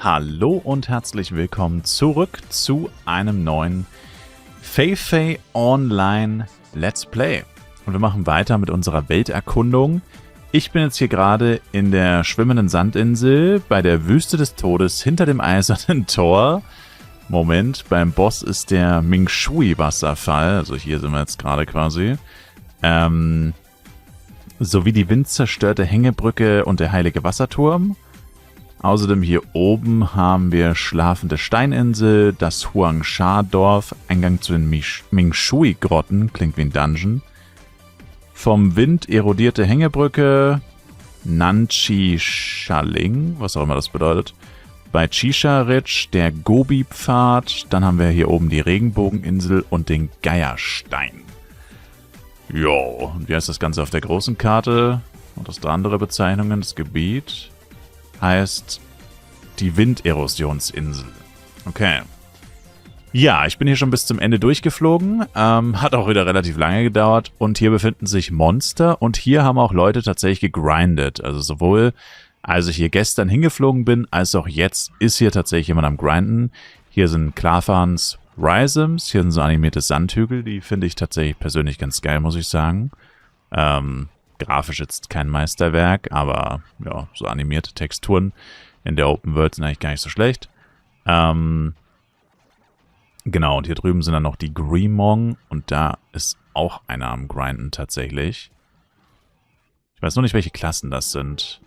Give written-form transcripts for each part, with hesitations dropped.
Hallo und herzlich willkommen zurück zu einem neuen Fei Online Let's Play. Und wir machen weiter mit unserer Welterkundung. Ich bin jetzt hier gerade in der schwimmenden Sandinsel bei der Wüste des Todes hinter dem eisernen Tor. Moment, beim Boss ist der Mingshui-Wasserfall. Also hier sind wir jetzt gerade quasi. Sowie die windzerstörte Hängebrücke und der heilige Wasserturm. Außerdem hier oben haben wir schlafende Steininsel, das Huangsha-Dorf, Eingang zu den Mingshui-Grotten, klingt wie ein Dungeon. Vom Wind erodierte Hängebrücke, Nanchi-Shaling, was auch immer das bedeutet. Bei Chisha Ridge der Gobi-Pfad, dann haben wir hier oben die Regenbogeninsel und den Geierstein. Jo, und wie heißt das Ganze auf der großen Karte? Und das andere Bezeichnungen, das Gebiet heißt die Winderosionsinsel. Okay. Ja, ich bin hier schon bis zum Ende durchgeflogen. Hat auch wieder relativ lange gedauert. Und hier befinden sich Monster. Und hier haben auch Leute tatsächlich gegrindet. Also sowohl als ich hier gestern hingeflogen bin, als auch jetzt ist hier tatsächlich jemand am Grinden. Hier sind Klarfans Rhythms. Hier sind so animierte Sandhügel. Die finde ich tatsächlich persönlich ganz geil, muss ich sagen. Grafisch jetzt kein Meisterwerk, aber ja, so animierte Texturen in der Open World sind eigentlich gar nicht so schlecht. Genau, und hier drüben sind dann noch die Greemong und da ist auch einer am Grinden tatsächlich. Ich weiß nur nicht, welche Klassen das sind.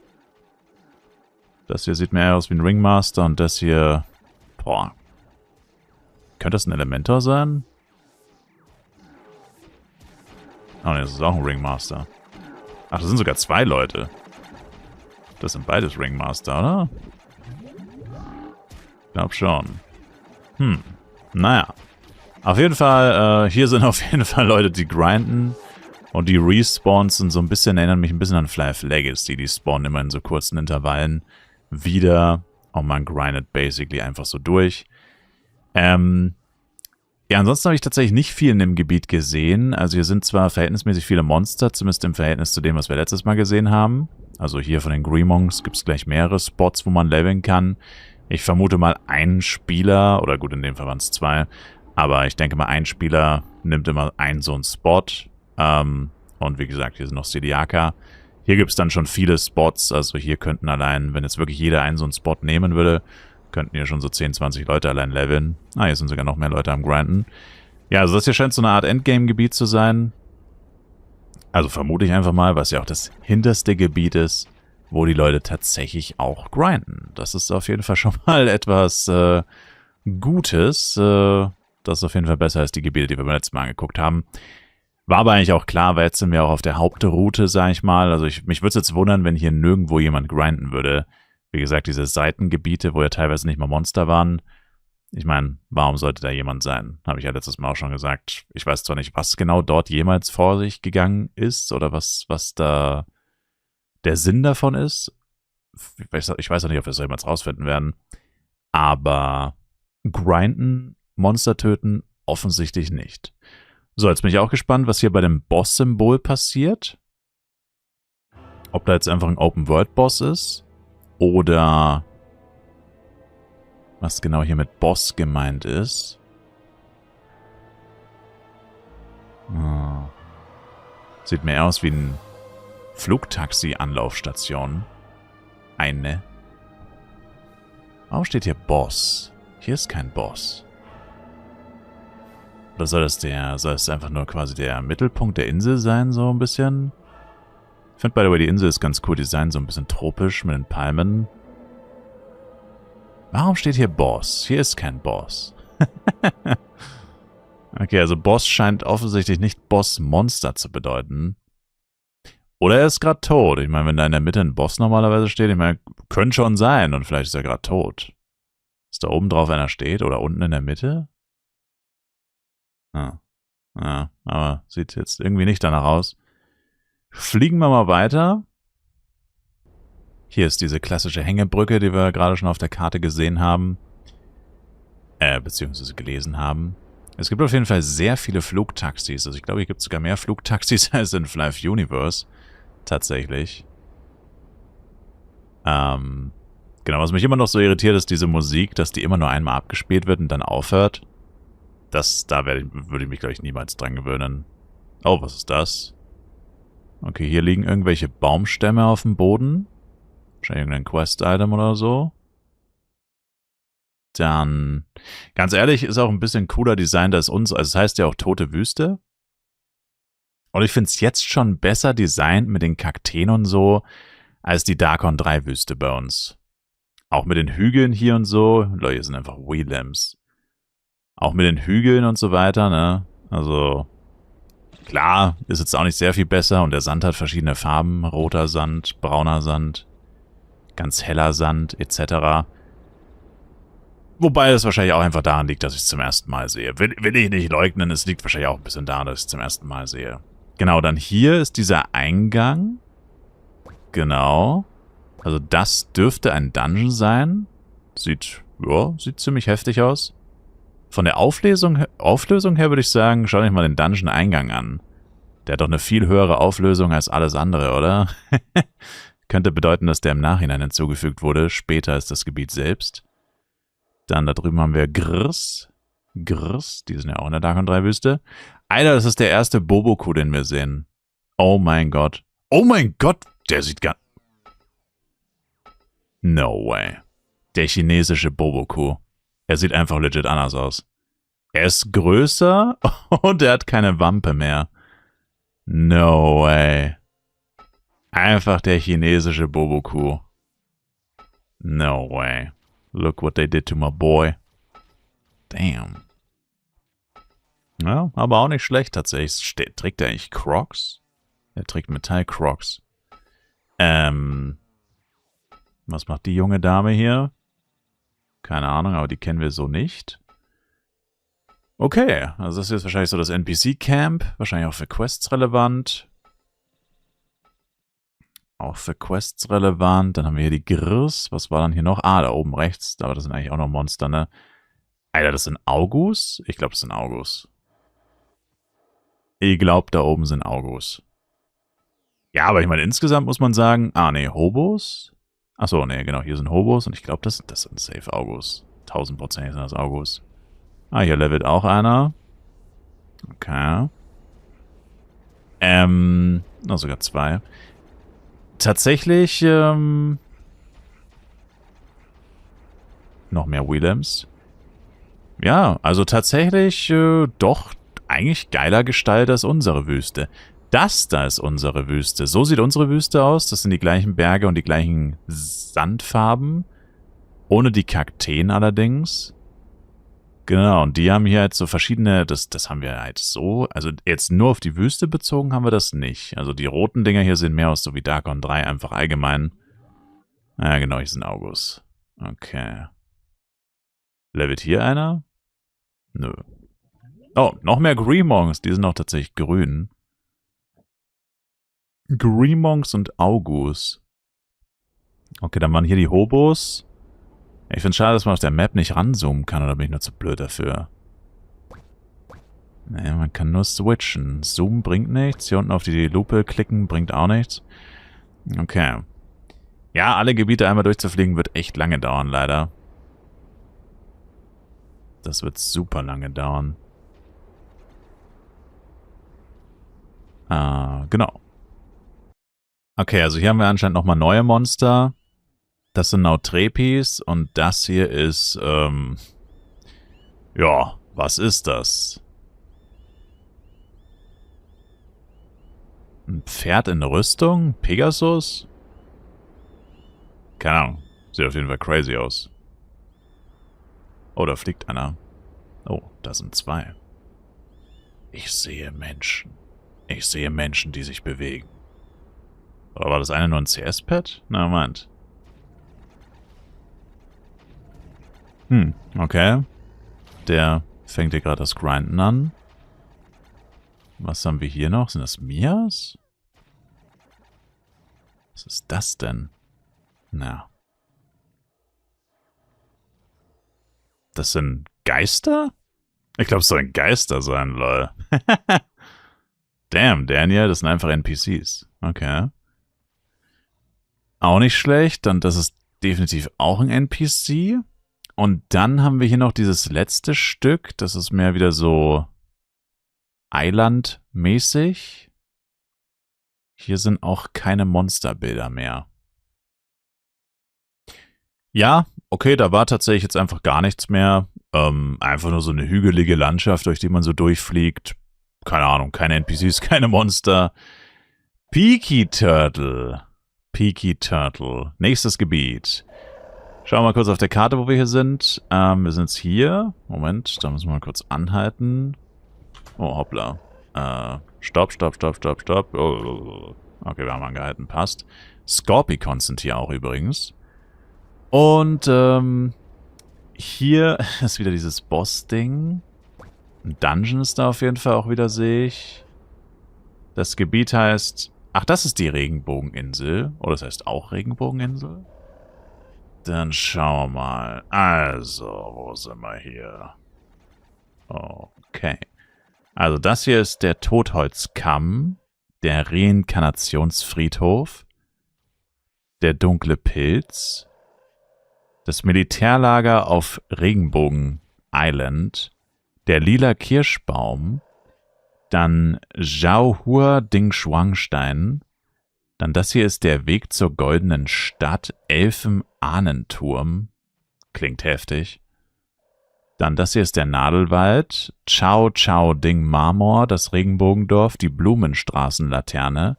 Das hier sieht mehr aus wie ein Ringmaster und das hier... Boah. Könnte das ein Elementor sein? Oh ne, das ist auch ein Ringmaster. Ach, das sind sogar zwei Leute. Das sind beides Ringmaster, oder? Ich glaube schon. Naja. Auf jeden Fall, hier sind auf jeden Fall Leute, die grinden. Und die Respawns sind so ein bisschen, erinnern mich ein bisschen an Fly Legacy. Die spawnen immer in so kurzen Intervallen wieder. Und man grindet basically einfach so durch. Ja, ansonsten habe ich tatsächlich nicht viel in dem Gebiet gesehen. Also hier sind zwar verhältnismäßig viele Monster, zumindest im Verhältnis zu dem, was wir letztes Mal gesehen haben. Also hier von den Greemongs gibt es gleich mehrere Spots, wo man leveln kann. Ich vermute mal, ein Spieler, oder gut, in dem Fall waren es zwei, aber ich denke mal, ein Spieler nimmt immer einen so einen Spot. Und wie gesagt, hier sind noch Sediaka. Hier gibt es dann schon viele Spots, also hier könnten allein, wenn jetzt wirklich jeder einen so einen Spot nehmen würde, könnten hier schon so 10, 20 Leute allein leveln. Ah, hier sind sogar noch mehr Leute am Grinden. Ja, also das hier scheint so eine Art Endgame-Gebiet zu sein. Also vermute ich einfach mal, was ja auch das hinterste Gebiet ist, wo die Leute tatsächlich auch grinden. Das ist auf jeden Fall schon mal etwas Gutes. Das ist auf jeden Fall besser als die Gebiete, die wir beim letzten Mal angeguckt haben. War aber eigentlich auch klar, weil jetzt sind wir auch auf der Hauptroute, sag ich mal. Also mich würde es jetzt wundern, wenn hier nirgendwo jemand grinden würde. Wie gesagt, diese Seitengebiete, wo ja teilweise nicht mal Monster waren. Ich meine, warum sollte da jemand sein? Habe ich ja letztes Mal auch schon gesagt. Ich weiß zwar nicht, was genau dort jemals vor sich gegangen ist oder was da der Sinn davon ist. Ich weiß auch nicht, ob wir es jemals rausfinden werden. Aber grinden, Monster töten, offensichtlich nicht. So, jetzt bin ich auch gespannt, was hier bei dem Boss-Symbol passiert. Ob da jetzt einfach ein Open-World-Boss ist. Oder was genau hier mit Boss gemeint ist. Oh. Sieht mehr aus wie ein Flugtaxi-Anlaufstation. Eine. Warum steht hier Boss? Hier ist kein Boss. Oder soll es einfach nur quasi der Mittelpunkt der Insel sein, so ein bisschen? Ich finde, by the way, die Insel ist ganz cool designt, so ein bisschen tropisch mit den Palmen. Warum steht hier Boss? Hier ist kein Boss. Okay, also Boss scheint offensichtlich nicht Boss-Monster zu bedeuten. Oder er ist gerade tot. Ich meine, wenn da in der Mitte ein Boss normalerweise steht, ich meine, könnte schon sein und vielleicht ist er gerade tot. Ist da oben drauf einer steht oder unten in der Mitte? Ja, aber sieht jetzt irgendwie nicht danach aus. Fliegen wir mal weiter. Hier ist diese klassische Hängebrücke, die wir gerade schon auf der Karte gesehen haben. Beziehungsweise gelesen haben. Es gibt auf jeden Fall sehr viele Flugtaxis. Also ich glaube, hier gibt es sogar mehr Flugtaxis als in Fly Universe. Tatsächlich. Genau, was mich immer noch so irritiert, ist diese Musik, dass die immer nur einmal abgespielt wird und dann aufhört. Würde ich mich, glaube ich, niemals dran gewöhnen. Oh, was ist das? Okay, hier liegen irgendwelche Baumstämme auf dem Boden. Wahrscheinlich irgendein Quest-Item oder so. Dann, ganz ehrlich, ist auch ein bisschen cooler Design als uns. Also es heißt ja auch Tote Wüste. Und ich finde es jetzt schon besser designt mit den Kakteen und so, als die Darkon 3 Wüste bei uns. Auch mit den Hügeln hier und so. Leute, hier sind einfach Wheelams. Auch mit den Hügeln und so weiter, ne? Also, klar, ist jetzt auch nicht sehr viel besser und der Sand hat verschiedene Farben. Roter Sand, brauner Sand, ganz heller Sand, etc. Wobei es wahrscheinlich auch einfach daran liegt, dass ich es zum ersten Mal sehe. Will ich nicht leugnen, es liegt wahrscheinlich auch ein bisschen daran, dass ich es zum ersten Mal sehe. Genau, dann hier ist dieser Eingang. Genau. Also das dürfte ein Dungeon sein. Sieht ziemlich heftig aus. Von der Auflösung her würde ich sagen, schaut euch mal den Dungeon-Eingang an. Der hat doch eine viel höhere Auflösung als alles andere, oder? Könnte bedeuten, dass der im Nachhinein hinzugefügt wurde. Später ist das Gebiet selbst. Dann da drüben haben wir Grs. Grs, die sind ja auch in der Darkon 3 Wüste. Alter, das ist der erste Boboku, den wir sehen. Oh mein Gott. Oh mein Gott, der sieht gar... No way. Der chinesische Boboku. Er sieht einfach legit anders aus. Er ist größer und er hat keine Wampe mehr. No way. Einfach der chinesische Boboku. No way. Look what they did to my boy. Damn. Ja, aber auch nicht schlecht tatsächlich. Trägt er eigentlich Crocs? Er trägt Metall-Crocs. Was macht die junge Dame hier? Keine Ahnung, aber die kennen wir so nicht. Okay, also das ist jetzt wahrscheinlich so das NPC-Camp. Wahrscheinlich auch für Quests relevant. Auch für Quests relevant. Dann haben wir hier die Grills. Was war dann hier noch? Ah, da oben rechts. Aber das sind eigentlich auch noch Monster, ne? Alter, das sind Augus? Ich glaube, das sind Augus. Ich glaube, da oben sind Augus. Ja, aber ich meine, insgesamt muss man sagen... Ah, ne, Hobos? Achso, ne, genau, hier sind Hobos. Und ich glaube, das sind safe Augus. 1000% sind das Augus. Ah, hier levelt auch einer. Okay. Sogar zwei. Tatsächlich, noch mehr Willems. Ja, also tatsächlich, doch eigentlich geiler Gestalt als unsere Wüste. Das da ist unsere Wüste. So sieht unsere Wüste aus. Das sind die gleichen Berge und die gleichen Sandfarben. Ohne die Kakteen allerdings. Genau, und die haben hier halt so verschiedene, das haben wir halt so, also jetzt nur auf die Wüste bezogen haben wir das nicht. Also die roten Dinger hier sehen mehr aus so wie Darkon 3, einfach allgemein. Ja, genau, hier sind Augus. Okay. Levelt hier einer? Nö. Oh, noch mehr Greemonks, die sind auch tatsächlich grün. Greemonks und Augus. Okay, dann waren hier die Hobos. Ich finde es schade, dass man auf der Map nicht ranzoomen kann, oder bin ich nur zu blöd dafür? Nee, man kann nur switchen. Zoom bringt nichts. Hier unten auf die Lupe klicken bringt auch nichts. Okay. Ja, alle Gebiete einmal durchzufliegen wird echt lange dauern, leider. Das wird super lange dauern. Genau. Okay, also hier haben wir anscheinend nochmal neue Monster. Das sind Nautrepis und das hier ist, ja, was ist das? Ein Pferd in Rüstung? Pegasus? Keine Ahnung. Sieht auf jeden Fall crazy aus. Oh, da fliegt einer. Oh, da sind zwei. Ich sehe Menschen. Ich sehe Menschen, die sich bewegen. Oder war das eine nur ein CS-Pad? Na, Moment. Okay. Der fängt hier gerade das Grinden an. Was haben wir hier noch? Sind das Mias? Was ist das denn? Na. Das sind Geister? Ich glaube, es sollen Geister sein, lol. Damn, Daniel, das sind einfach NPCs. Okay. Auch nicht schlecht. Und das ist definitiv auch ein NPC. Und dann haben wir hier noch dieses letzte Stück. Das ist mehr wieder so Island-mäßig. Hier sind auch keine Monsterbilder mehr. Ja, okay, da war tatsächlich jetzt einfach gar nichts mehr. Einfach nur so eine hügelige Landschaft, durch die man so durchfliegt. Keine Ahnung, keine NPCs, keine Monster. Peaky Turtle. Peaky Turtle. Nächstes Gebiet. Schauen wir mal kurz auf der Karte, wo wir hier sind. Wir sind jetzt hier. Moment, da müssen wir mal kurz anhalten. Oh, hoppla. Stopp. Oh. Okay, wir haben angehalten, passt. Scorpicons sind hier auch übrigens. Und hier ist wieder dieses Boss-Ding. Ein Dungeon ist da auf jeden Fall auch wieder, sehe ich. Das Gebiet heißt... Ach, das ist die Regenbogeninsel. Oh, das heißt auch Regenbogeninsel? Dann schauen wir mal. Also, wo sind wir hier? Okay. Also das hier ist der Totholzkamm, der Reinkarnationsfriedhof, der dunkle Pilz, das Militärlager auf Regenbogen Island, der lila Kirschbaum, dann Zhaohua Dingshuangstein, dann das hier ist der Weg zur goldenen Stadt, Elfen-Ahnenturm, klingt heftig. Dann das hier ist der Nadelwald, Chao Chao Ding Marmor, das Regenbogendorf, die Blumenstraßenlaterne.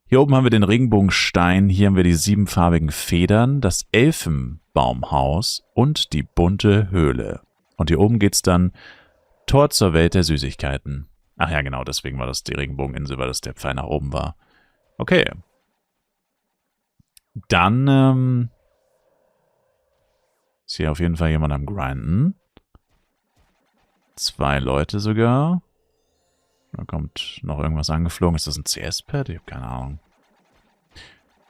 Hier oben haben wir den Regenbogenstein, hier haben wir die 7farbigen Federn, das Elfenbaumhaus und die bunte Höhle. Und hier oben geht's dann Tor zur Welt der Süßigkeiten. Ach ja, genau, deswegen war das die Regenbogeninsel, weil das der Pfeil nach oben war. Okay. Dann, ist hier auf jeden Fall jemand am Grinden. 2 Leute sogar. Da kommt noch irgendwas angeflogen. Ist das ein CS-Pad? Ich habe keine Ahnung.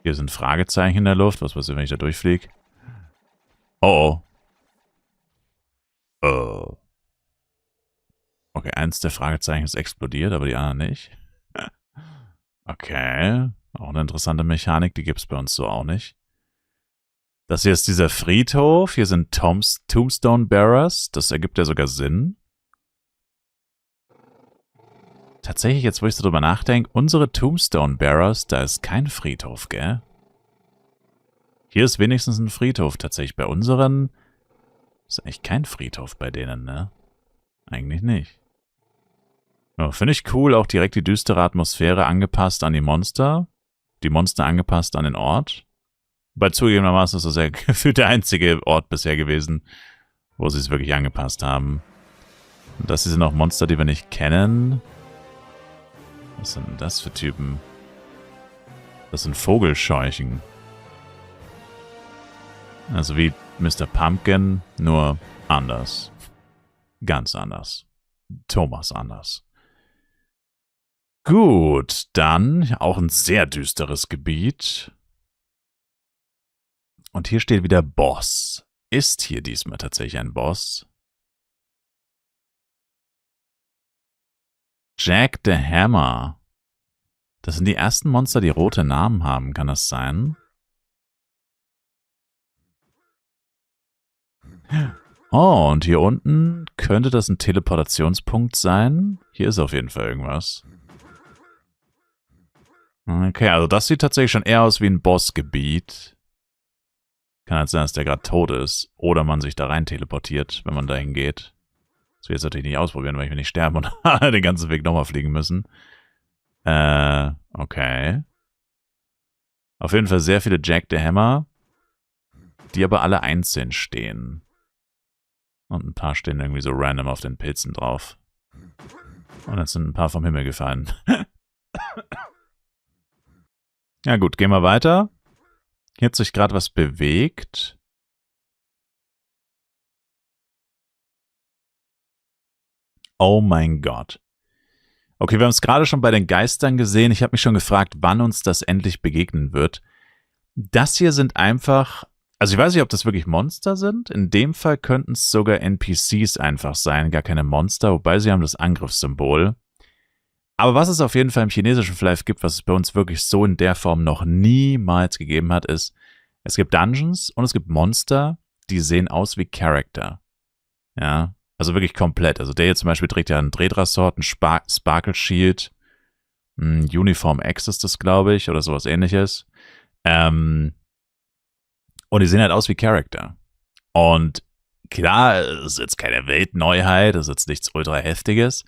Hier sind Fragezeichen in der Luft. Was passiert, wenn ich da durchfliege? Oh. Okay, eins der Fragezeichen ist explodiert, aber die anderen nicht. Okay. Auch eine interessante Mechanik. Die gibt es bei uns so auch nicht. Das hier ist dieser Friedhof. Hier sind Tombstone Bearers. Das ergibt ja sogar Sinn. Tatsächlich, jetzt wo ich so drüber nachdenke, unsere Tombstone Bearers, da ist kein Friedhof, gell? Hier ist wenigstens ein Friedhof. Tatsächlich bei unseren ist eigentlich kein Friedhof bei denen, ne? Eigentlich nicht. Ja, finde ich cool. Auch direkt die düstere Atmosphäre angepasst an die Monster. Die Monster angepasst an den Ort. Bei zugegebenermaßen ist das ja gefühlt der einzige Ort bisher gewesen, wo sie es wirklich angepasst haben. Und das hier sind auch Monster, die wir nicht kennen. Was sind denn das für Typen? Das sind Vogelscheuchen. Also wie Mr. Pumpkin, nur anders. Ganz anders. Thomas anders. Gut, dann auch ein sehr düsteres Gebiet. Und hier steht wieder Boss. Ist hier diesmal tatsächlich ein Boss? Jack the Hammer. Das sind die ersten Monster, die rote Namen haben. Kann das sein? Oh, und hier unten könnte das ein Teleportationspunkt sein. Hier ist auf jeden Fall irgendwas. Okay, also das sieht tatsächlich schon eher aus wie ein Bossgebiet. Kann halt sein, dass der gerade tot ist. Oder man sich da rein teleportiert, wenn man dahin geht. Das will ich jetzt natürlich nicht ausprobieren, weil ich will nicht sterben und den ganzen Weg nochmal fliegen müssen. Okay. Auf jeden Fall sehr viele Jack the Hammer, die aber alle einzeln stehen. Und ein paar stehen irgendwie so random auf den Pilzen drauf. Und jetzt sind ein paar vom Himmel gefallen. Ja gut, gehen wir weiter. Hier hat sich gerade was bewegt. Oh mein Gott. Okay, wir haben es gerade schon bei den Geistern gesehen. Ich habe mich schon gefragt, wann uns das endlich begegnen wird. Das hier sind einfach... Also ich weiß nicht, ob das wirklich Monster sind. In dem Fall könnten es sogar NPCs einfach sein, gar keine Monster, wobei sie haben das Angriffssymbol. Aber was es auf jeden Fall im chinesischen Flight gibt, was es bei uns wirklich so in der Form noch niemals gegeben hat, ist, Es gibt Dungeons und es gibt Monster, die sehen aus wie Charakter. Ja, also wirklich komplett. Also der hier zum Beispiel trägt ja einen Drehdra-Sword, einen Sparkle Shield, ein Uniform X ist das, glaube ich, oder sowas ähnliches. Und die sehen halt aus wie Charakter. Und klar, es ist jetzt keine Weltneuheit, es ist jetzt nichts ultra Heftiges.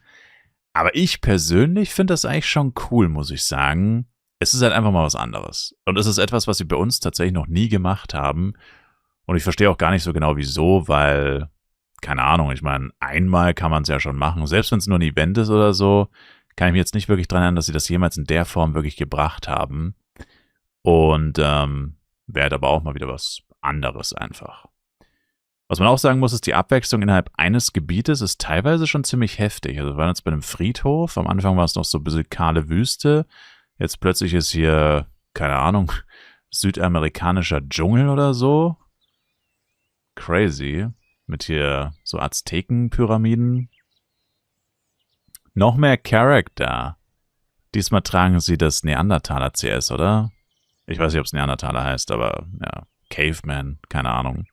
Aber ich persönlich finde das eigentlich schon cool, muss ich sagen. Es ist halt einfach mal was anderes. Und es ist etwas, was sie bei uns tatsächlich noch nie gemacht haben. Und ich verstehe auch gar nicht so genau, wieso, weil, keine Ahnung, ich meine, einmal kann man es ja schon machen. Selbst wenn es nur ein Event ist oder so, kann ich mich jetzt nicht wirklich dran erinnern, dass sie das jemals in der Form wirklich gebracht haben. Und wäre halt aber auch mal wieder was anderes einfach. Was man auch sagen muss, ist, die Abwechslung innerhalb eines Gebietes ist teilweise schon ziemlich heftig. Also wir waren jetzt bei einem Friedhof, am Anfang war es noch so ein bisschen kahle Wüste. Jetzt plötzlich ist hier, keine Ahnung, südamerikanischer Dschungel oder so. Crazy. Mit hier so Aztekenpyramiden. Noch mehr Charakter. Diesmal tragen sie das Neandertaler CS, oder? Ich weiß nicht, ob es Neandertaler heißt, aber ja, Caveman, keine Ahnung.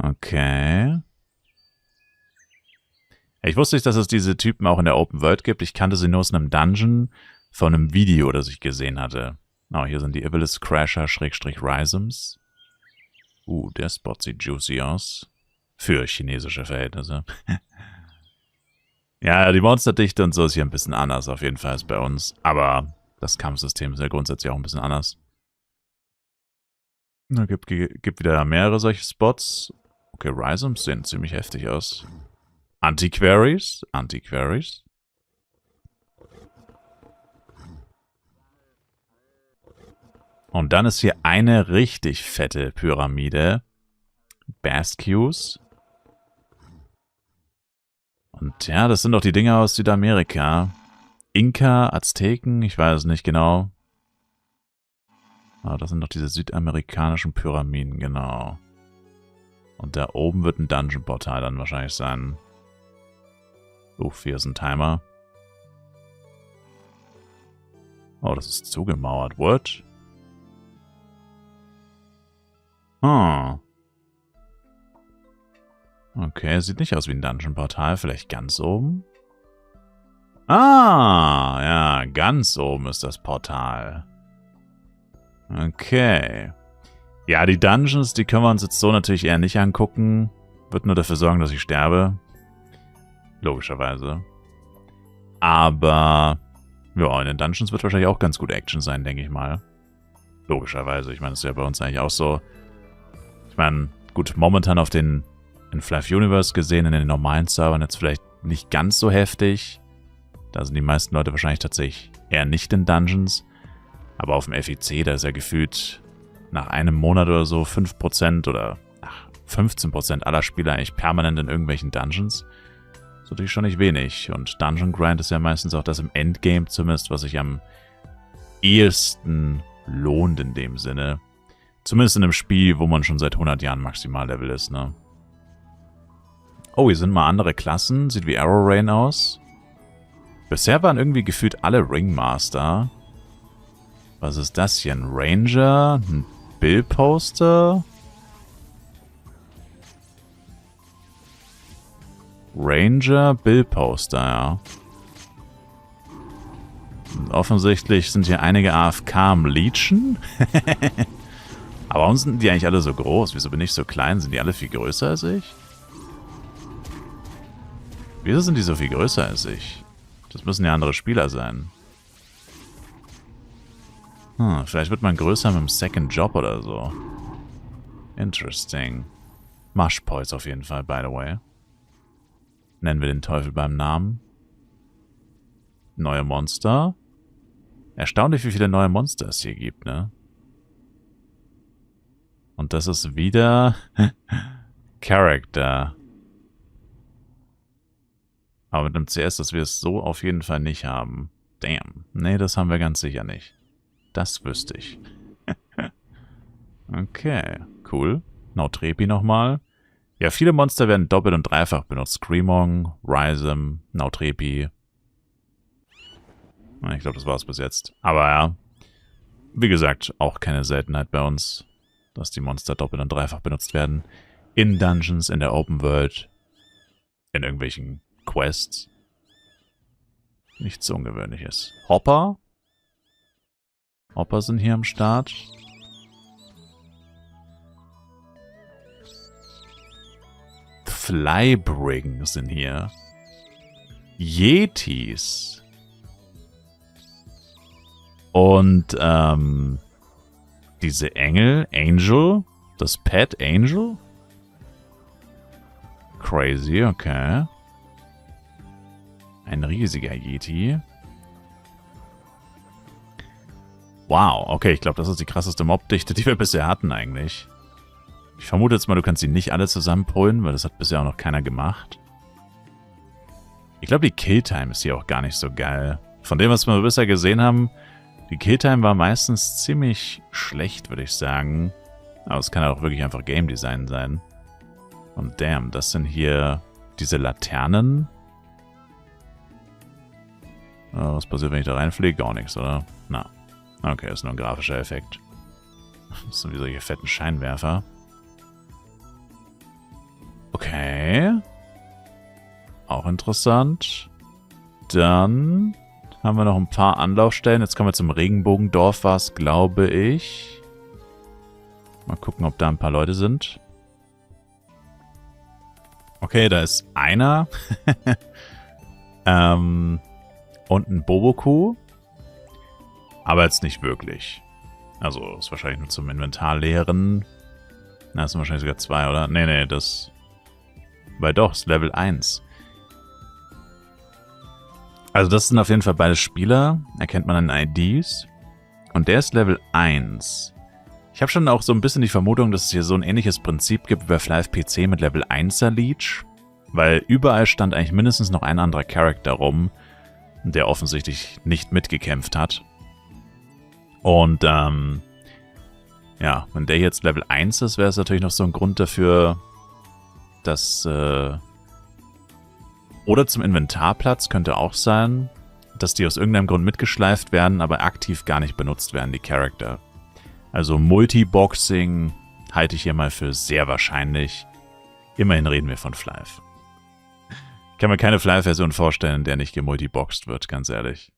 Okay. Ich wusste nicht, dass es diese Typen auch in der Open World gibt. Ich kannte sie nur aus einem Dungeon von einem Video, das ich gesehen hatte. Oh, hier sind die Iblis Crasher /Rhythms. Der Spot sieht juicy aus. Für chinesische Verhältnisse. Ja, die Monsterdichte und so ist hier ein bisschen anders auf jeden Fall als bei uns. Aber das Kampfsystem ist ja grundsätzlich auch ein bisschen anders. Es gibt wieder mehrere solche Spots. Okay, Rhythms sehen ziemlich heftig aus. Antiquaries. Und dann ist hier eine richtig fette Pyramide. Bascues. Und ja, das sind doch die Dinger aus Südamerika. Inka, Azteken, ich weiß es nicht genau. Aber das sind doch diese südamerikanischen Pyramiden, genau. Und da oben wird ein Dungeon-Portal dann wahrscheinlich sein. Hier ist ein Timer. Oh, das ist zugemauert. What? Okay, sieht nicht aus wie ein Dungeon-Portal. Vielleicht ganz oben? Ja, ganz oben ist das Portal. Okay. Ja, die Dungeons, die können wir uns jetzt so natürlich eher nicht angucken. Wird nur dafür sorgen, dass ich sterbe. Logischerweise. Aber, ja, in den Dungeons wird wahrscheinlich auch ganz gut Action sein, denke ich mal. Logischerweise. Ich meine, das ist ja bei uns eigentlich auch so. Ich meine, gut, momentan auf den in Fluff Universe gesehen, in den normalen Servern jetzt vielleicht nicht ganz so heftig. Da sind die meisten Leute wahrscheinlich tatsächlich eher nicht in Dungeons. Aber auf dem FEC, da ist ja gefühlt nach einem Monat oder so 5% oder 15% aller Spieler eigentlich permanent in irgendwelchen Dungeons. Das ist natürlich schon nicht wenig. Und Dungeon Grind ist ja meistens auch das im Endgame zumindest, was sich am ehesten lohnt in dem Sinne. Zumindest in einem Spiel, wo man schon seit 100 Jahren Maximallevel ist, ne? Oh, hier sind mal andere Klassen. Sieht wie Arrow Rain aus. Bisher waren irgendwie gefühlt alle Ringmaster. Was ist das hier? Ein Ranger? Ein Billposter? Ranger, Billposter, ja. Und offensichtlich sind hier einige AFK am Leechen. Aber warum sind die eigentlich alle so groß? Wieso bin ich so klein? Sind die alle viel größer als ich? Wieso sind die so viel größer als ich? Das müssen ja andere Spieler sein. Vielleicht wird man größer mit dem Second Job oder so. Interesting. Mushpoils auf jeden Fall, by the way. Nennen wir den Teufel beim Namen. Neue Monster. Erstaunlich, wie viele neue Monster es hier gibt, ne? Und das ist wieder Character. Aber mit einem CS, dass wir es so auf jeden Fall nicht haben. Damn. Nee, das haben wir ganz sicher nicht. Das wüsste ich. Okay, cool. Nautrepi nochmal. Ja, viele Monster werden doppelt und dreifach benutzt. Screamong, Rhizome, Nautrepi. Ich glaube, das war es bis jetzt. Aber ja, wie gesagt, auch keine Seltenheit bei uns. dass die Monster doppelt und dreifach benutzt werden. In Dungeons, in der Open World, in irgendwelchen Quests. Nichts Ungewöhnliches. Hopper? Hopper sind hier am Start. Flybriggen sind hier. Yetis. Und, diese Angel, das Pet Angel? Crazy, okay. Ein riesiger Yeti. Wow, okay, ich glaube, das ist die krasseste Mobdichte, die wir bisher hatten eigentlich. Ich vermute jetzt mal, du kannst sie nicht alle zusammenbrüllen, weil das hat bisher auch noch keiner gemacht. Ich glaube, die Killtime ist hier auch gar nicht so geil. Von dem, was wir bisher gesehen haben, die Killtime war meistens ziemlich schlecht, würde ich sagen. Aber es kann auch wirklich einfach Game Design sein. Und damn, das sind hier diese Laternen. Was passiert, wenn ich da reinfliege? Gar nichts, oder? Na. Okay, ist nur ein grafischer Effekt. Das sind wie solche fetten Scheinwerfer. Okay. Auch interessant. Dann haben wir noch ein paar Anlaufstellen. Jetzt kommen wir zum Regenbogendorf, war es, glaube ich. Mal gucken, ob da ein paar Leute sind. Okay, da ist einer. Und ein Boboku. Aber jetzt nicht wirklich. Also ist wahrscheinlich nur zum Inventar leeren. Na, das sind wahrscheinlich sogar 2, oder? Nee, das... Weil doch, ist Level 1. Also das sind auf jeden Fall beide Spieler. Erkennt man an IDs. Und der ist Level 1. Ich habe schon auch so ein bisschen die Vermutung, dass es hier so ein ähnliches Prinzip gibt wie bei Flive PC mit Level 1er Leech. Weil überall stand eigentlich mindestens noch ein anderer Charakter rum, der offensichtlich nicht mitgekämpft hat. Und, ja, wenn der jetzt Level 1 ist, wäre es natürlich noch so ein Grund dafür, dass, oder zum Inventarplatz könnte auch sein, dass die aus irgendeinem Grund mitgeschleift werden, aber aktiv gar nicht benutzt werden, die Charakter. Also Multiboxing halte ich hier mal für sehr wahrscheinlich. Immerhin reden wir von Flive. Ich kann mir keine Flive-Version vorstellen, in der nicht gemultiboxt wird, ganz ehrlich.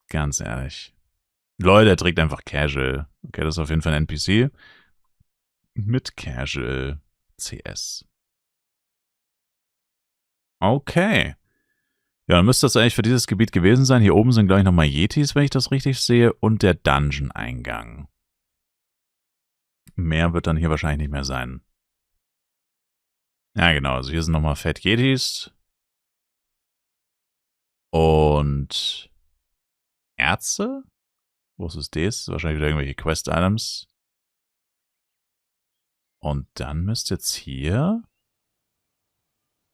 Ganz ehrlich. Leute, der trägt einfach Casual. Okay, das ist auf jeden Fall ein NPC. Mit Casual CS. Okay. Ja, dann müsste das eigentlich für dieses Gebiet gewesen sein. Hier oben sind, glaube ich, nochmal Yetis, wenn ich das richtig sehe. Und der Dungeon-Eingang. Mehr wird dann hier wahrscheinlich nicht mehr sein. Ja, genau. Also hier sind nochmal Fat Yetis. Und Ärzte? Wo ist es das? Wahrscheinlich wieder irgendwelche Quest-Items. Und dann müsste jetzt hier...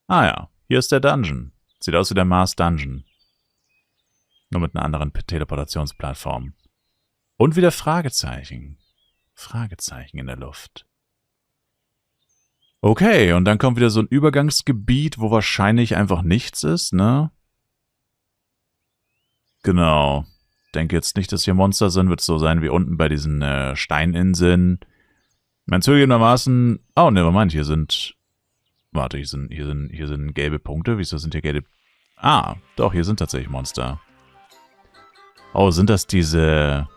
Ah ja, hier ist der Dungeon. Sieht aus wie der Mars Dungeon. Nur mit einer anderen Teleportationsplattform. Und wieder Fragezeichen. Fragezeichen in der Luft. Okay, und dann kommt wieder so ein Übergangsgebiet, wo wahrscheinlich einfach nichts ist, ne? Genau. Denke jetzt nicht, dass hier Monster sind. Wird es so sein wie unten bei diesen Steininseln. Mein zugegebenermaßen... Oh, ne, Moment, hier sind... Warte, hier sind gelbe Punkte. Wieso sind hier gelbe... Ah, doch, hier sind tatsächlich Monster. Oh, sind das diese...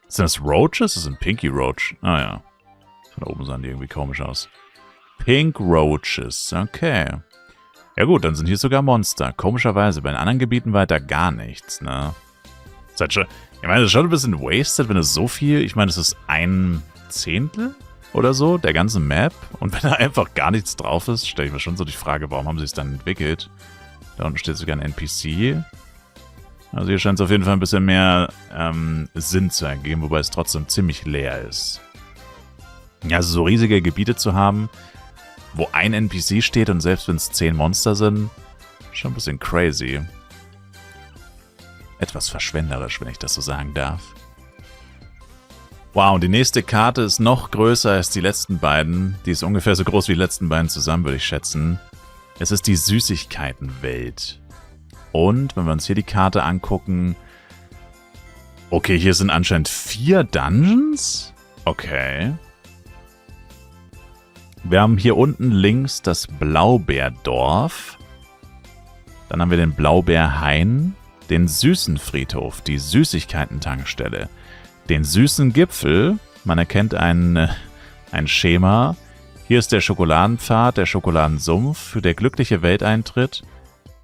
Sind das Roaches? Das sind Pinky Roach. Ah ja. Von oben sahen die irgendwie komisch aus. Pink Roaches, okay. Ja gut, dann sind hier sogar Monster. Komischerweise, bei den anderen Gebieten war da gar nichts, ne? Ist halt schon, ich meine, das ist schon ein bisschen wasted, wenn es so viel... Ich meine, es ist 1/10 oder so der ganzen Map. Und wenn da einfach gar nichts drauf ist, stelle ich mir schon so die Frage, warum haben sie es dann entwickelt? Da unten steht sogar ein NPC. Also hier scheint es auf jeden Fall ein bisschen mehr Sinn zu ergeben, wobei es trotzdem ziemlich leer ist. Ja, also so riesige Gebiete zu haben, wo ein NPC steht und selbst wenn es 10 Monster sind, schon ein bisschen crazy. Etwas verschwenderisch, wenn ich das so sagen darf. Wow, und die nächste Karte ist noch größer als die letzten beiden. Die ist ungefähr so groß wie die letzten beiden zusammen, würde ich schätzen. Es ist die Süßigkeitenwelt. Und wenn wir uns hier die Karte angucken, Okay, hier sind anscheinend 4 Dungeons? Okay. Wir haben hier unten links das Blaubeerdorf. Dann haben wir den Blaubeerhain, den süßen Friedhof, die Süßigkeiten-Tankstelle, den süßen Gipfel. Man erkennt ein Schema. Hier ist der Schokoladenpfad, der Schokoladensumpf, der glückliche Welteintritt,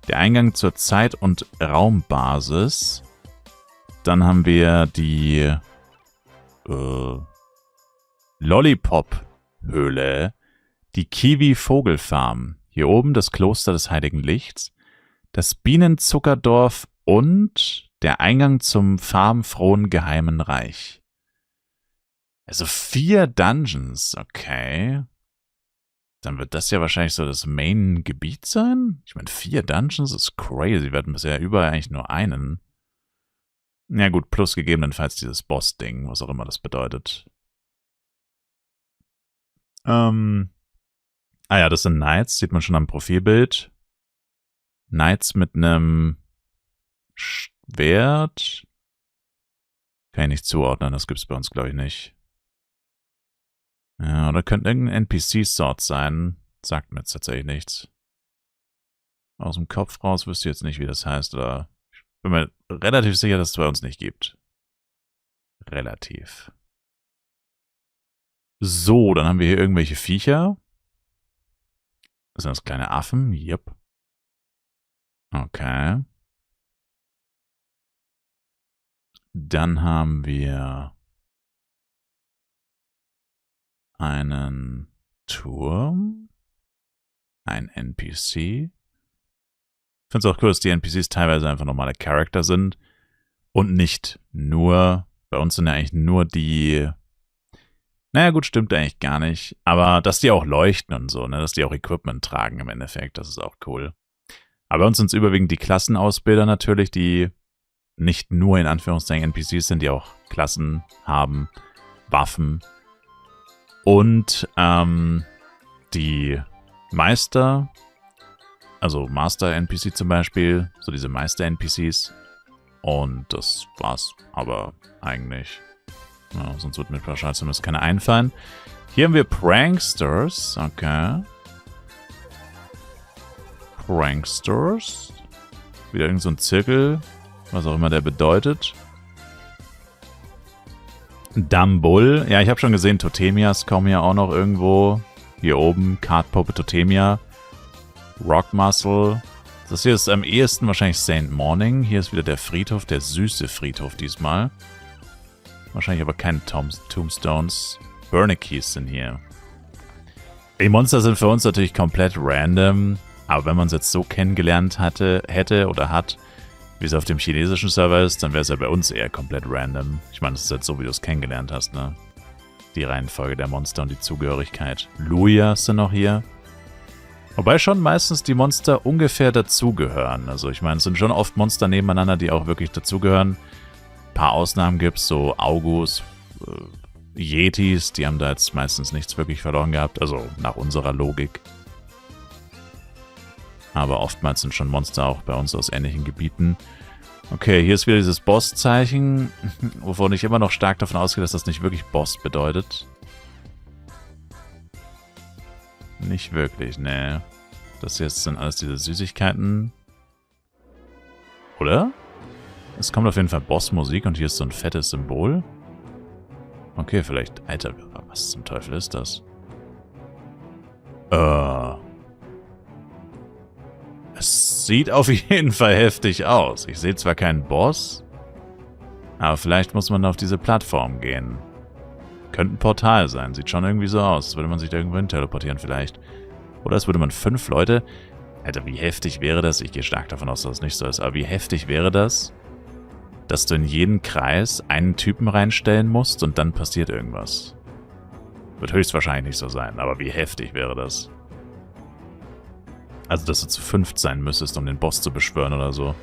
der Eingang zur Zeit- und Raumbasis. Dann haben wir die Lollipop-Höhle, die Kiwi-Vogelfarm. Hier oben das Kloster des Heiligen Lichts, das Bienenzuckerdorf und der Eingang zum farbenfrohen Geheimen Reich. Also 4 Dungeons, okay. Dann wird das ja wahrscheinlich so das Main-Gebiet sein? Ich meine, 4 Dungeons ist crazy. Wir hatten bisher überall eigentlich nur einen. Ja gut, plus gegebenenfalls dieses Boss-Ding, was auch immer das bedeutet. Ja, das sind Knights, sieht man schon am Profilbild. Knights mit einem Schwert. Kann ich nicht zuordnen, das gibt's bei uns, glaube ich, nicht. Ja, oder könnte irgendein NPC-Sort sein. Sagt mir jetzt tatsächlich nichts. Aus dem Kopf raus wüsste ich jetzt nicht, wie das heißt, oder ich bin mir relativ sicher, dass es bei uns nicht gibt. Relativ. So, dann haben wir hier irgendwelche Viecher. Sind das kleine Affen? Yep. Okay. Dann haben wir einen Turm. Ein NPC. Ich finde es auch cool, dass die NPCs teilweise einfach normale Charakter sind. Und nicht nur, bei uns sind ja eigentlich nur die, naja gut, stimmt eigentlich gar nicht, aber dass die auch leuchten und so, ne, dass die auch Equipment tragen im Endeffekt, das ist auch cool. Aber bei uns sind es überwiegend die Klassenausbilder natürlich, die nicht nur in Anführungszeichen NPCs sind, die auch Klassen haben, Waffen und die Meister, also Master-NPC zum Beispiel, so diese Meister-NPCs. Und das war's aber eigentlich. Ja, sonst wird mir wahrscheinlich zumindest keine einfallen. Hier haben wir Pranksters. Okay. Pranksters. Wieder irgend so ein Zirkel. Was auch immer der bedeutet. Dumbull. Ja, ich habe schon gesehen, Totemias kommen ja auch noch irgendwo. Hier oben, Cardpuppe Totemia. Rock Muscle. Das hier ist am ehesten wahrscheinlich St. Morning. Hier ist wieder der Friedhof, der süße Friedhof diesmal. Wahrscheinlich aber keine Tombstones. Burnickeys sind hier. Die Monster sind für uns natürlich komplett random. Aber wenn man es jetzt so kennengelernt hätte oder hat, wie es auf dem chinesischen Server ist, dann wäre es ja bei uns eher komplett random. Ich meine, das ist jetzt so, wie du es kennengelernt hast, ne? Die Reihenfolge der Monster und die Zugehörigkeit. Luias sind noch hier. Wobei schon meistens die Monster ungefähr dazugehören. Also ich meine, es sind schon oft Monster nebeneinander, die auch wirklich dazugehören. Ein paar Ausnahmen gibt es, so Augus, Yetis, die haben da jetzt meistens nichts wirklich verloren gehabt. Also nach unserer Logik. Aber oftmals sind schon Monster auch bei uns aus ähnlichen Gebieten. Okay, hier ist wieder dieses Boss-Zeichen, wovon ich immer noch stark davon ausgehe, dass das nicht wirklich Boss bedeutet. Nicht wirklich, ne. Das jetzt sind alles diese Süßigkeiten. Oder? Es kommt auf jeden Fall Bossmusik und hier ist so ein fettes Symbol. Okay, vielleicht... Alter, was zum Teufel ist das? Es sieht auf jeden Fall heftig aus. Ich sehe zwar keinen Boss, aber vielleicht muss man auf diese Plattform gehen. Könnte ein Portal sein. Sieht schon irgendwie so aus. Als würde man sich da irgendwo hin teleportieren vielleicht. Oder als würde man 5 Leute... Alter, wie heftig wäre das? Ich gehe stark davon aus, dass es nicht so ist. Aber wie heftig wäre das, dass du in jeden Kreis einen Typen reinstellen musst und dann passiert irgendwas? Wird höchstwahrscheinlich nicht so sein. Aber wie heftig wäre das? Also, dass du zu 5 sein müsstest, um den Boss zu beschwören oder so.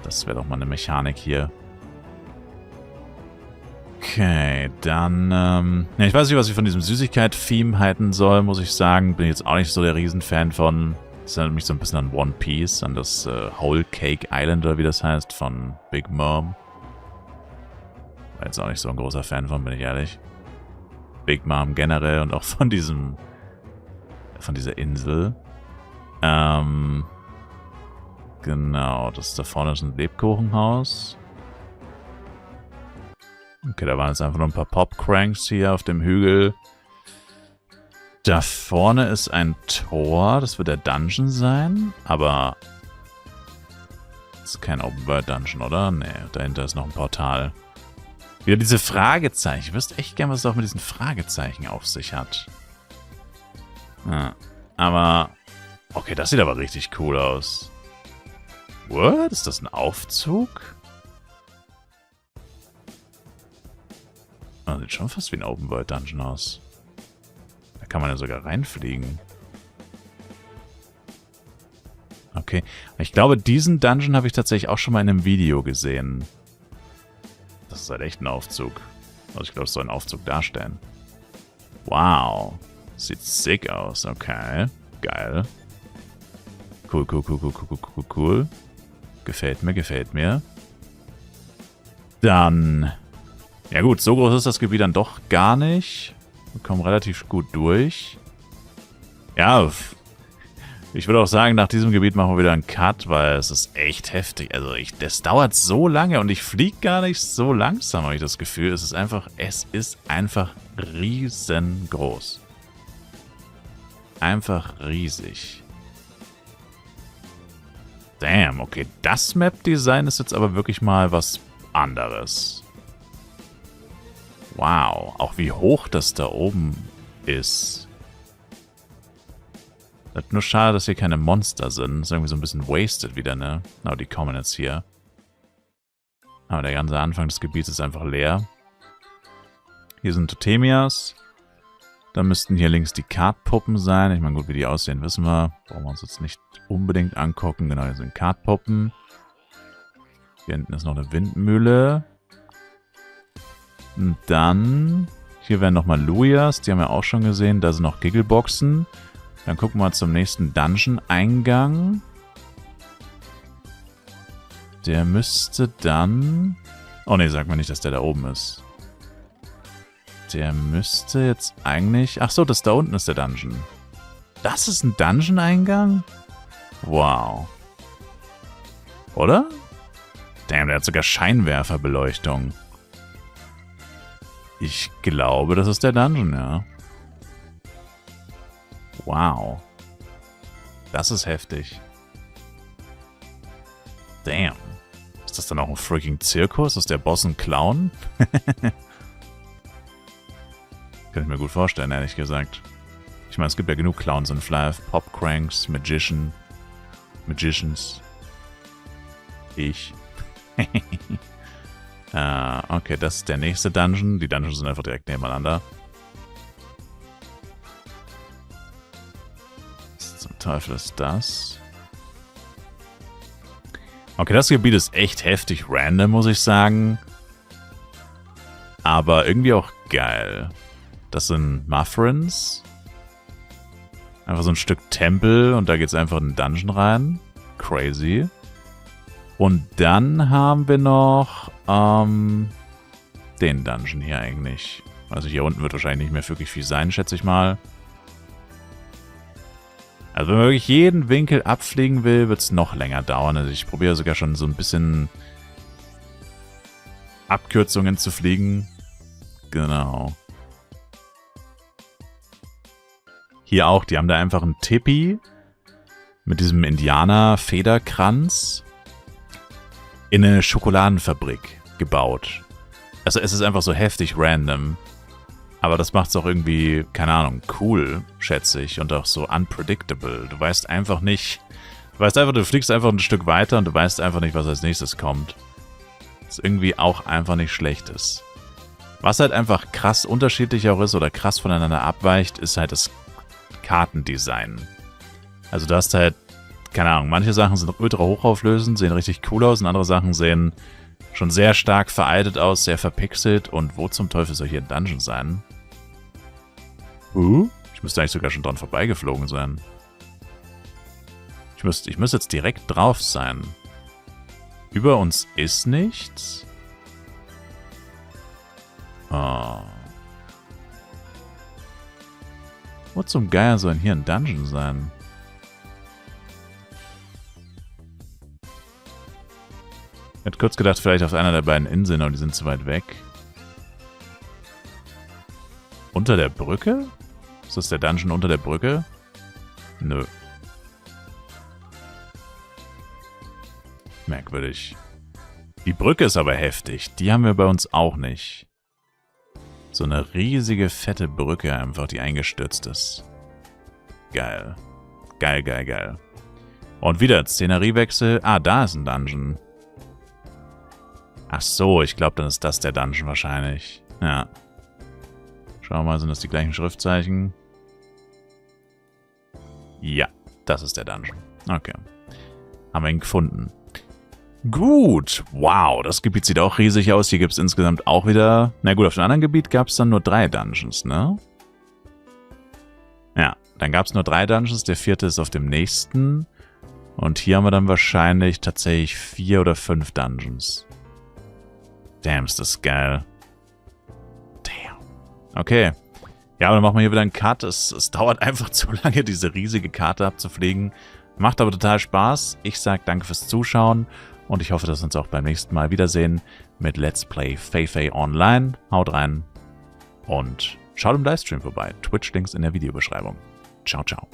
Das wäre doch mal eine Mechanik hier. Okay, dann, ja, ich weiß nicht, was ich von diesem Süßigkeit-Theme halten soll, muss ich sagen. Bin jetzt auch nicht so der Riesenfan von. Das erinnert mich so ein bisschen an One Piece, an das Whole Cake Island oder wie das heißt, von Big Mom. War jetzt auch nicht so ein großer Fan von, bin ich ehrlich. Big Mom generell und auch von dieser Insel. Genau, das da vorne ist ein Lebkuchenhaus. Okay, da waren jetzt einfach nur ein paar Pop-Cranks hier auf dem Hügel. Da vorne ist ein Tor, das wird der Dungeon sein, aber das ist kein Open-World-Dungeon, oder? Nee, dahinter ist noch ein Portal. Wieder diese Fragezeichen. Ich wüsste echt gern, was es auch mit diesen Fragezeichen auf sich hat. Ja, aber okay, das sieht aber richtig cool aus. What? Ist das ein Aufzug? Das sieht schon fast wie ein Open-World-Dungeon aus. Da kann man ja sogar reinfliegen. Okay. Ich glaube, diesen Dungeon habe ich tatsächlich auch schon mal in einem Video gesehen. Das ist halt echt ein Aufzug. Also ich glaube, es soll einen Aufzug darstellen. Wow. Sieht sick aus. Okay. Geil. Cool, cool, cool, cool, cool, cool, cool. Gefällt mir, gefällt mir. Dann... Ja gut, so groß ist das Gebiet dann doch gar nicht. Wir kommen relativ gut durch. Ja, ich würde auch sagen, nach diesem Gebiet machen wir wieder einen Cut, weil es ist echt heftig. Also das dauert so lange und ich fliege gar nicht so langsam, habe ich das Gefühl. Es ist einfach riesengroß. Einfach riesig. Damn, okay, das Map-Design ist jetzt aber wirklich mal was anderes. Wow, auch wie hoch das da oben ist. Das ist nur schade, dass hier keine Monster sind. Das ist irgendwie so ein bisschen wasted wieder, ne? Aber die kommen jetzt hier. Aber der ganze Anfang des Gebiets ist einfach leer. Hier sind Totemias. Da müssten hier links die Kartpuppen sein. Ich meine, gut, wie die aussehen, wissen wir. Brauchen wir uns jetzt nicht unbedingt angucken. Genau, hier sind Kartpuppen. Hier hinten ist noch eine Windmühle. Und dann... Hier wären nochmal Luias. Die haben wir auch schon gesehen. Da sind noch Giggleboxen. Dann gucken wir zum nächsten Dungeon-Eingang. Der müsste dann... Oh ne, sag mir nicht, dass der da oben ist. Der müsste jetzt eigentlich... Ach so, das da unten ist der Dungeon. Das ist ein Dungeon-Eingang? Wow. Oder? Damn, der hat sogar Scheinwerferbeleuchtung. Ich glaube, das ist der Dungeon, ja. Wow. Das ist heftig. Damn. Ist das dann auch ein freaking Zirkus? Ist der Boss ein Clown? Kann ich mir gut vorstellen, ehrlich gesagt. Ich meine, es gibt ja genug Clowns in Flav. Popcranks, Magicians. Ich. Okay, das ist der nächste Dungeon. Die Dungeons sind einfach direkt nebeneinander. Was zum Teufel ist das? Okay, das Gebiet ist echt heftig random, muss ich sagen. Aber irgendwie auch geil. Das sind Muthrins. Einfach so ein Stück Tempel und da geht es einfach in den Dungeon rein. Crazy. Und dann haben wir noch den Dungeon hier eigentlich. Also hier unten wird wahrscheinlich nicht mehr wirklich viel sein, schätze ich mal. Also wenn man wirklich jeden Winkel abfliegen will, wird es noch länger dauern. Also ich probiere sogar schon so ein bisschen Abkürzungen zu fliegen. Genau. Hier auch, die haben da einfach einen Tipi mit diesem Indianer-Federkranz in eine Schokoladenfabrik gebaut. Also es ist einfach so heftig random. Aber das macht es auch irgendwie, keine Ahnung, cool, schätze ich. Und auch so unpredictable. Du weißt einfach nicht... du fliegst einfach ein Stück weiter und du weißt einfach nicht, was als nächstes kommt. Was irgendwie auch einfach nicht schlecht ist. Was halt einfach krass unterschiedlich auch ist oder krass voneinander abweicht, ist halt das Kartendesign. Also du hast halt, keine Ahnung, manche Sachen sind ultra hochauflösend, sehen richtig cool aus und andere Sachen sehen schon sehr stark veraltet aus, sehr verpixelt. Und wo zum Teufel soll hier ein Dungeon sein? Ich müsste eigentlich sogar schon dran vorbeigeflogen sein. Ich müsste jetzt direkt drauf sein. Über uns ist nichts. Oh. Wo zum Geier soll denn hier ein Dungeon sein? Ich hätte kurz gedacht, vielleicht auf einer der beiden Inseln, aber die sind zu weit weg. Unter der Brücke? Ist das der Dungeon unter der Brücke? Nö. Merkwürdig. Die Brücke ist aber heftig. Die haben wir bei uns auch nicht. So eine riesige, fette Brücke einfach, die eingestürzt ist. Geil. Geil, geil, geil. Und wieder Szeneriewechsel. Ah, da ist ein Dungeon. Ach so, ich glaube, dann ist das der Dungeon wahrscheinlich. Ja. Schauen wir mal, sind das die gleichen Schriftzeichen? Ja, das ist der Dungeon. Okay. Haben wir ihn gefunden. Gut. Wow, das Gebiet sieht auch riesig aus. Hier gibt es insgesamt auch wieder... Na gut, auf dem anderen Gebiet gab es dann nur 3 Dungeons, ne? Ja, dann gab es nur 3 Dungeons. Der 4. ist auf dem nächsten. Und hier haben wir dann wahrscheinlich tatsächlich 4 oder 5 Dungeons. Damn, ist das geil. Damn. Okay. Ja, aber dann machen wir hier wieder einen Cut. Es dauert einfach zu lange, diese riesige Karte abzupflegen. Macht aber total Spaß. Ich sage danke fürs Zuschauen und ich hoffe, dass wir uns auch beim nächsten Mal wiedersehen mit Let's Play Fei Fei Online. Haut rein und schaut im Livestream vorbei. Twitch-Links in der Videobeschreibung. Ciao, ciao.